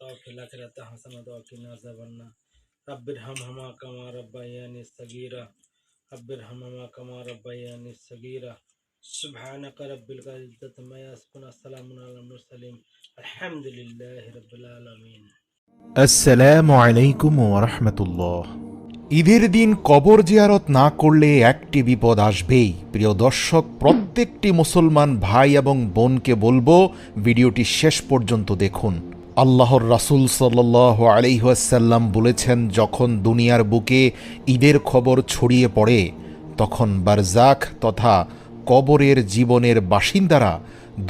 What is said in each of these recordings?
وفي الآخرة حسنة وقنا عذاب النار رب ارحمهما كما ربياني صغيرا رب ارحمهما كما ربياني صغيرا سبحانك رب العزة ما يصفون السلام على المرسلين الحمد لله رب العالمين আসসালামু আলাইকুম ওয়া রাহমাতুল্লাহ। ঈদের দিন কবর জিয়ারত না করলে একটি বিপদ আসবেই। প্রিয় দর্শক, প্রত্যেকটি মুসলমান ভাই এবং বোনকে বলবো ভিডিওটি শেষ পর্যন্ত দেখুন। আল্লাহর রাসূল সাল্লাল্লাহু আলাইহি ওয়াসাল্লাম বলেছেন, যখন দুনিয়ার বুকে ঈদের খবর ছড়িয়ে পড়ে তখন বারজাখ তথা কবরের জীবনের বাসিন্দারা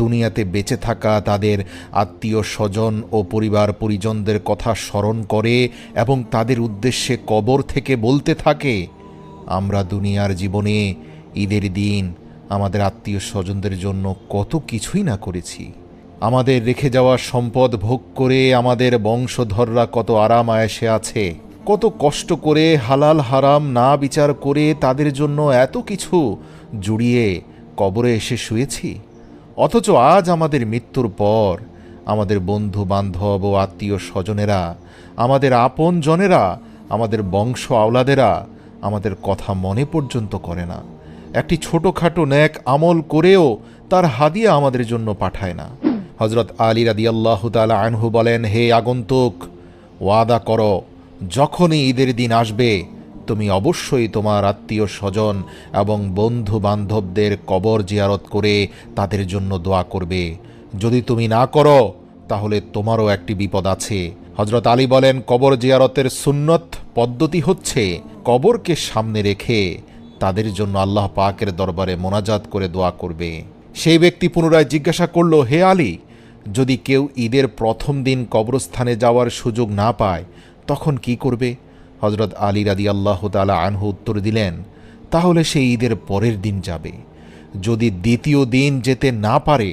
দুনিয়াতে বেঁচে থাকা তাদের আত্মীয় স্বজন ও পরিবার পরিজনদের কথা স্মরণ করে এবং তাদের উদ্দেশ্যে কবর থেকে বলতে থাকে, আমরা দুনিয়ার জীবনে ঈদের দিন আমাদের আত্মীয় স্বজনদের জন্য কত কিছুই না করেছি। আমাদের রেখে যাওয়া সম্পদ ভোগ করে আমাদের বংশধররা কত আরাম আয়েশে আছে, কত কষ্ট করে হালাল হারাম না বিচার করে তাদের জন্য এত কিছু জুড়িয়ে কবরে এসে শুয়েছি। অথচ আজ আমাদের মৃত্যুর পর আমাদের বন্ধু বান্ধব ও আত্মীয় স্বজনেরা, আমাদের আপন জনেরা, আমাদের বংশ আওলাদেরা আমাদের কথা মনে পর্যন্ত করে না। একটি ছোটোখাটো নেক আমল করেও তার হাদিয়া আমাদের জন্য পাঠায় না। হযরত আলী রাদিয়াল্লাহু তাআলা আনহু বলেন, হে আগন্তুক, ওয়াদা করো যখনই ঈদের দিন আসবে তুমি অবশ্যই তোমার আত্মীয় স্বজন এবং বন্ধু বান্ধবদের কবর জিয়ারত করে তাদের জন্য দোয়া করবে। যদি তুমি না করো তাহলে তোমারও একটি বিপদ আছে। হযরত আলী বলেন, কবর জিয়ারতের সুন্নত পদ্ধতি হচ্ছে কবরকে সামনে রেখে তাদের জন্য আল্লাহ পাকের দরবারে মোনাজাত করে দোয়া করবে। সেই ব্যক্তি পুনরায় জিজ্ঞাসা করল, হে আলী, যদি কেউ ঈদের প্রথম দিন কবরস্থানে যাওয়ার সুযোগ না পায় তখন কি করবে? হযরত আলী রাদিয়াল্লাহু তাআলা আনহু উত্তর দিলেন, তাহলে সে ঈদের পরের দিন যাবে। যদি দ্বিতীয় দিন যেতে না পারে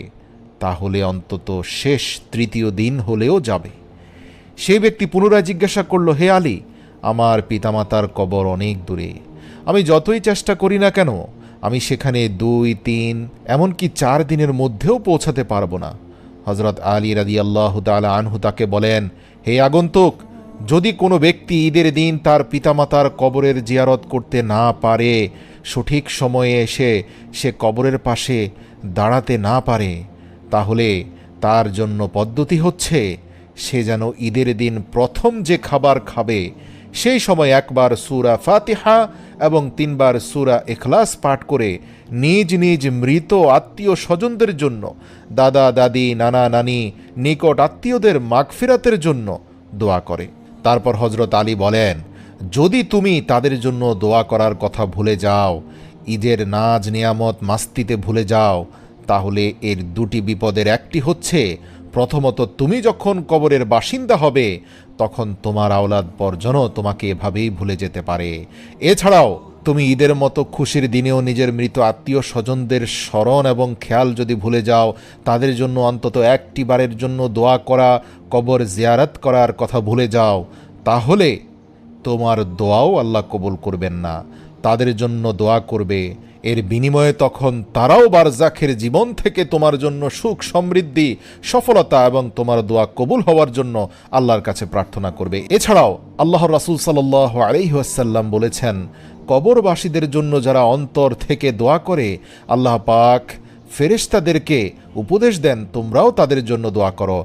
তাহলে অন্তত শেষ তৃতীয় দিন হলেও যাবে। সেই ব্যক্তি পুনরায় জিজ্ঞাসা করল, হে আলী, আমার পিতামাতার কবর অনেক দূরে, আমি যতই চেষ্টা করি না কেন আমি সেখানে 2, 3 এমনকি 4 দিনের মধ্যেও পৌঁছাতে পারবো না। হযরত আলী রাদিয়াল্লাহু তাআলা আনহু তাকে বলেন, হে আগন্তুক, যদি কোনো ব্যক্তি ঈদের দিন তার পিতামাতার কবরের জিয়ারত করতে না পারে, সঠিক সময়ে এসে সে কবরের পাশে দাঁড়াতে না পারে, তাহলে তার জন্য পদ্ধতি হচ্ছে সে যেন ঈদের দিন প্রথম যে খাবার খাবে সেই সময় একবার সূরা ফাতিহা এবং 3 বার সূরা ইখলাস পাঠ করে নিজ নিজ মৃত আত্মীয় স্বজনদের জন্য, দাদা দাদি নানা নানি নিকট আত্মীয়দের মাগফিরাতের জন্য দোয়া করে। তারপর হযরত আলী বলেন, যদি তুমি তাদের জন্য দোয়া করার কথা ভুলে যাও, ঈদের নাজ নিয়ামত মাস্তিতে ভুলে যাও, তাহলে এর 2টি বিপদের একটি হচ্ছে, প্রথমত তুমি যখন কবরের বাসিন্দা হবে তখন তোমার আওলাদ পরজনও তোমাকে এভাবেই ভুলে যেতে পারে। এছাড়াও তুমি ঈদের মতো খুশির দিনেও নিজের মৃত আত্মীয় স্বজনদের স্মরণ এবং খেয়াল যদি ভুলে যাও, তাদের জন্য অন্তত একটি বারের জন্য দোয়া করা, কবর জিয়ারত করার কথা ভুলে যাও, তাহলে তোমার দোয়াও আল্লাহ কবুল করবেন না। তাদের জন্য দোয়া করবে, এর বিনিময়ে তখন তারাও বারজাখের জীবন থেকে তোমার জন্য সুখ সমৃদ্ধি সফলতা এবং তোমার দোয়া কবুল হওয়ার জন্য আল্লাহর কাছে প্রার্থনা করবে। এছাড়াও আল্লাহর রাসূল সাল্লাল্লাহু আলাইহি ওয়াসাল্লাম বলেছেন, কবরবাসীদের জন্য যারা অন্তর থেকে দোয়া করে আল্লাহ পাক ফেরেশতাদেরকে উপদেশ দেন তোমরাও তাদের জন্য দোয়া করো।